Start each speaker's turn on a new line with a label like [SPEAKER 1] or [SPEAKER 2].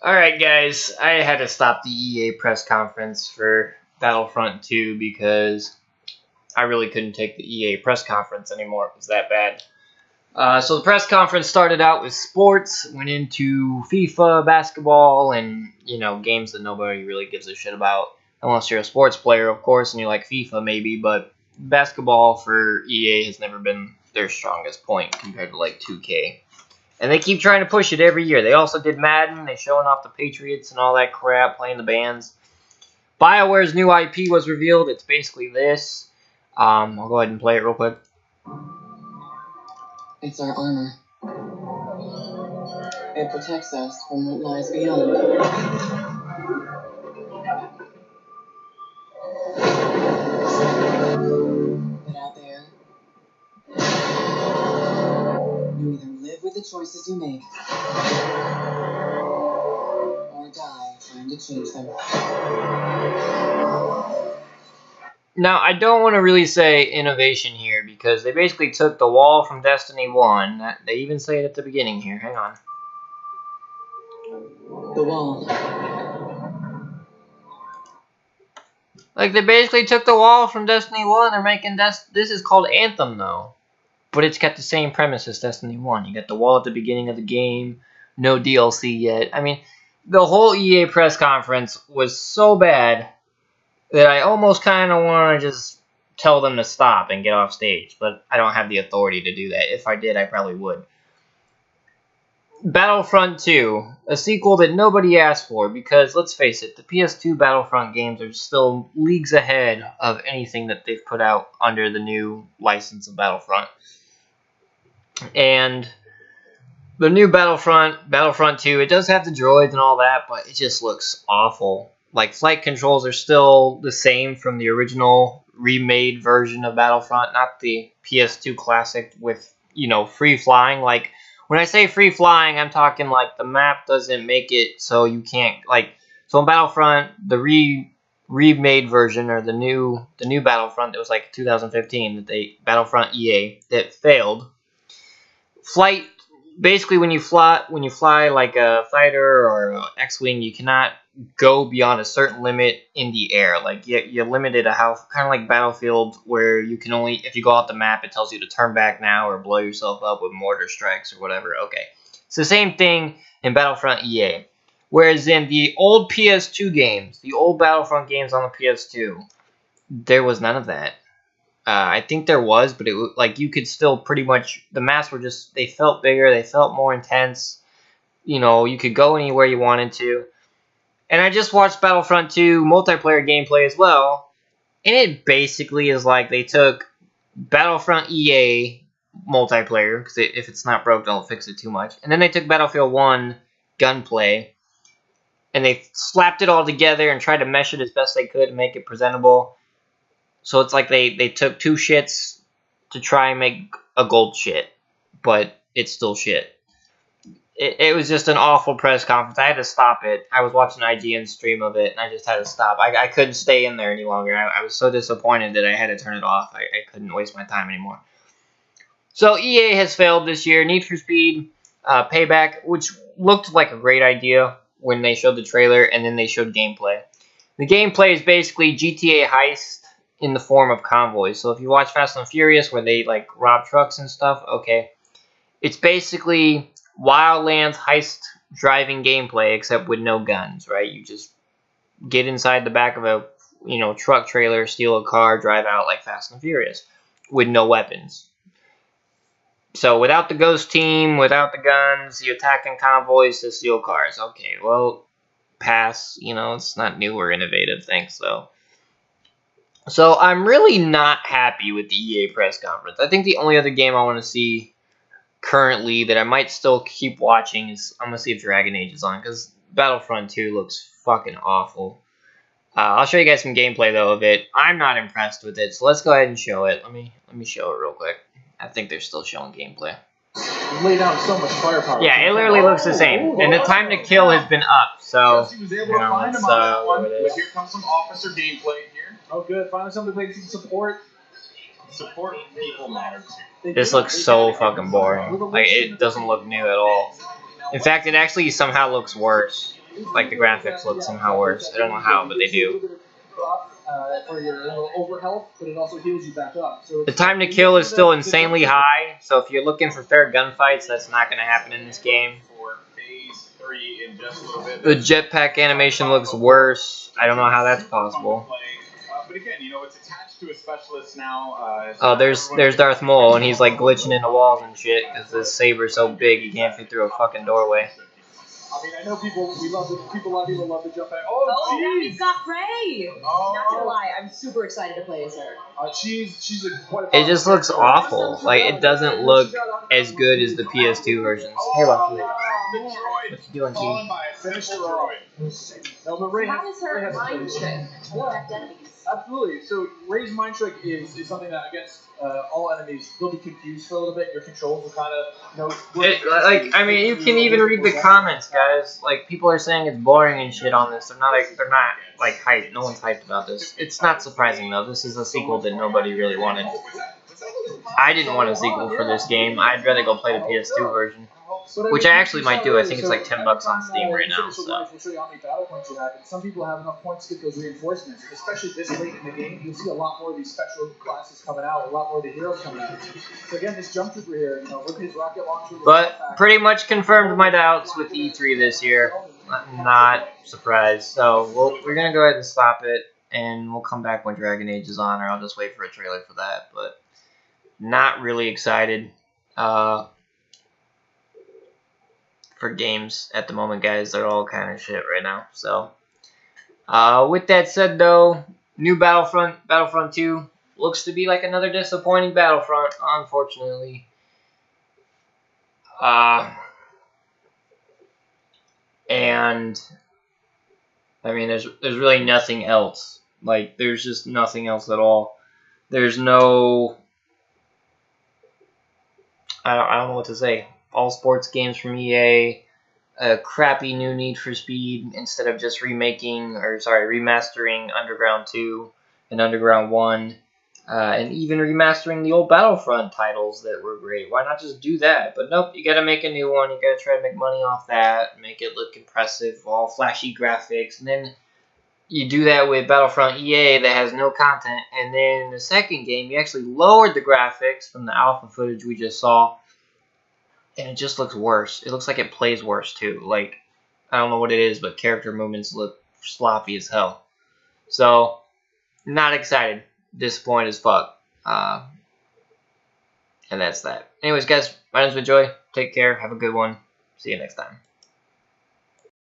[SPEAKER 1] Alright, guys, I had to stop the EA press conference for Battlefront 2 because I really couldn't take the EA press conference anymore. It was that bad. So the press conference started out with sports, went into FIFA, basketball, and, games that nobody really gives a shit about. Unless you're a sports player, of course, and you like FIFA maybe, but basketball for EA has never been their strongest point compared to, 2K. And they keep trying to push it every year. They also did Madden. They're showing off the Patriots and all that crap, playing the bands. BioWare's new IP was revealed. It's basically this. I'll go ahead and play it real quick.
[SPEAKER 2] It's our armor. It protects us from what lies beyond. But out there, you either live with the choices you make, or die trying to change them.
[SPEAKER 1] Now, I don't want to really say innovation here because they basically took the wall from Destiny 1. They even say it at the beginning here. Hang on.
[SPEAKER 2] The wall.
[SPEAKER 1] They basically took the wall from Destiny 1. They're making this is called Anthem, though. But it's got the same premise as Destiny 1. You got the wall at the beginning of the game. No DLC yet. I mean, the whole EA press conference was so bad that I almost kind of want to just tell them to stop and get off stage. But I don't have the authority to do that. If I did, I probably would. Battlefront 2, a sequel that nobody asked for because, let's face it, the PS2 Battlefront games are still leagues ahead of anything that they've put out under the new license of Battlefront. And the new Battlefront 2, it does have the droids and all that, but it just looks awful. Flight controls are still the same from the original remade version of Battlefront, not the PS2 classic with, free flying. When I say free flying, I'm talking the map doesn't make it so you can't, so in Battlefront, the remade version, or the new Battlefront that was 2015, Battlefront EA, that failed. Flight, basically when you fly like a fighter or an X-Wing, you cannot go beyond a certain limit in the air. You're limited to how, kind of like Battlefield, where you can only, if you go out the map, it tells you to turn back now or blow yourself up with mortar strikes or whatever. Okay. It's the same thing in Battlefront EA. Whereas in the old PS2 games, the old Battlefront games on the PS2, there was none of that. I think there was, but it you could still pretty much, the maps were just, they felt bigger, they felt more intense. You could go anywhere you wanted to. And I just watched Battlefront 2 multiplayer gameplay as well, and it basically is they took Battlefront EA multiplayer, because if it's not broke, don't fix it too much, and then they took Battlefield 1 gunplay, and they slapped it all together and tried to mesh it as best they could to make it presentable. So it's they took two shits to try and make a gold shit, but it's still shit. It was just an awful press conference. I had to stop it. I was watching an IGN stream of it, and I just had to stop. I couldn't stay in there any longer. I was so disappointed that I had to turn it off. I couldn't waste my time anymore. So EA has failed this year. Need for Speed Payback, which looked like a great idea when they showed the trailer, and then they showed gameplay. The gameplay is basically GTA heist in the form of convoys. So if you watch Fast and Furious, where they rob trucks and stuff, okay, it's basically wildlands heist driving gameplay, except with no guns, right? You just get inside the back of a truck trailer, steal a car, drive out like Fast and Furious with no weapons. So without the ghost team, without the guns, you're attacking convoys to steal cars. Okay, well, pass. It's not new or innovative, thanks though. So I'm really not happy with the EA press conference. I think the only other game I want to see currently that I might still keep watching is, I'm going to see if Dragon Age is on, because Battlefront 2 looks fucking awful. I'll show you guys some gameplay, though, of it. I'm not impressed with it, so let's go ahead and show it. Let me show it real quick. I think they're still showing gameplay.
[SPEAKER 3] You lay down so much firepower.
[SPEAKER 1] Yeah, it literally looks the same. And the time to kill has been up, so...
[SPEAKER 3] Jesse was able to find him on that one, but here comes some officer gameplay here. Oh, good. Finally somebody makes some support. Support people matter too.
[SPEAKER 1] This looks so fucking boring. It doesn't look new at all. In fact, it actually somehow looks worse. like the graphics look somehow worse. I don't know how, but they do.
[SPEAKER 3] For your little overhealth, but it also heals you back up. So
[SPEAKER 1] The time to kill is still insanely high, so if you're looking for fair gunfights, that's not going to happen in this game.
[SPEAKER 3] For phase 3 in just a little bit.
[SPEAKER 1] The jetpack animation looks worse. I don't know how that's possible.
[SPEAKER 3] But again, you know, it's attached to a specialist now.
[SPEAKER 1] Oh, there's Darth Maul, and he's like glitching into walls and shit because this saber's so big he can't fit through a fucking doorway.
[SPEAKER 3] I mean, I know people. A lot of people love the jump back.
[SPEAKER 4] Oh, now we've got Rey.
[SPEAKER 3] Oh.
[SPEAKER 4] Not gonna lie, I'm super excited to play as her.
[SPEAKER 3] She's quite a.
[SPEAKER 1] It just looks awful. Like, it doesn't look as good as the PS2 versions. Hey, Lucky. What you doing, T?
[SPEAKER 3] Finish the droid. No, but Rey
[SPEAKER 4] How is her mind trick? Affect enemies.
[SPEAKER 3] Absolutely. So Rey's mind trick is something that against all enemies, they'll be confused for a little bit. Your controls will kind of,
[SPEAKER 1] I mean, you can even read the comments, guys. Like, people are saying it's boring and shit on this. They're not hyped. No one's hyped about this. It's not surprising though. This is a sequel that nobody really wanted. I didn't want a sequel for this game. I'd rather go play the PS2 version. Which I actually might do. I think it's like $10 on Steam right now. So.
[SPEAKER 3] We'll show you how many battle points you have. And some people have enough points to get those reinforcements. Especially this late in the game, you'll see a lot more of these special classes coming out, a lot more of the heroes coming out. So again, this jump trooper here, you know, with his rocket launcher.
[SPEAKER 1] But pretty much confirmed my doubts with E3 this year. Not surprised. So we're gonna go ahead and stop it, and we'll come back when Dragon Age is on, or I'll just wait for a trailer for that. But not really excited. For games at the moment, guys. They're all kind of shit right now. So, with that said, though, new Battlefront 2, looks to be like another disappointing Battlefront, unfortunately. And, I mean, there's really nothing else. Like, there's just nothing else at all. There's no... I don't know what to say. All sports games from EA, a crappy new Need for Speed instead of just remastering Underground 2 and Underground 1, and even remastering the old Battlefront titles that were great. Why not just do that? But nope, you gotta make a new one. You gotta try to make money off that, make it look impressive, all flashy graphics, and then you do that with Battlefront EA that has no content, and then in the second game, you actually lowered the graphics from the alpha footage we just saw, and it just looks worse. It looks like it plays worse, too. Like, I don't know what it is, but character movements look sloppy as hell. So, not excited. Disappointed as fuck. And that's that. Anyways, guys, my name's Joy. Take care. Have a good one. See you next time.